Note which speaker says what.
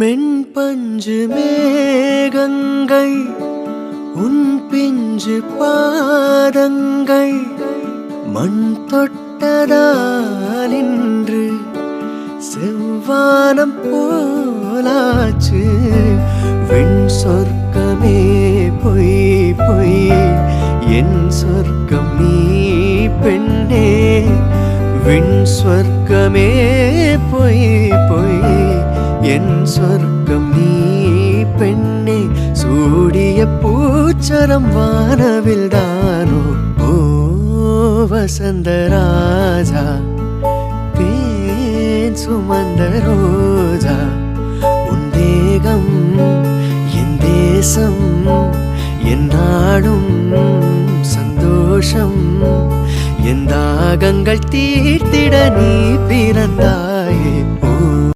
Speaker 1: மென்பஞ்சு மேகங்கள் உன் பிஞ்சு பாதங்கள் மண் தொட்டதால் இன்று செவ்வானம் போலாச்சு. வெண் சொர்க்கமே பொய் பொய் என் சொர்க்கம் நீ பெண்ணே. விண் சொர்க்கமே பொய் பொய் என் சொர்க்கம் நீ பெண்ணே. சூடிய பூச்சரம் வானவில் தானோ ஓ வசந்தராஜா தேன் சுமந்த ரோஜா. உன் தேகம் என் தேசம் என் நாடும் சந்தோஷம். என் தாகங்கள் தீர்த்திட நீ பிறந்தா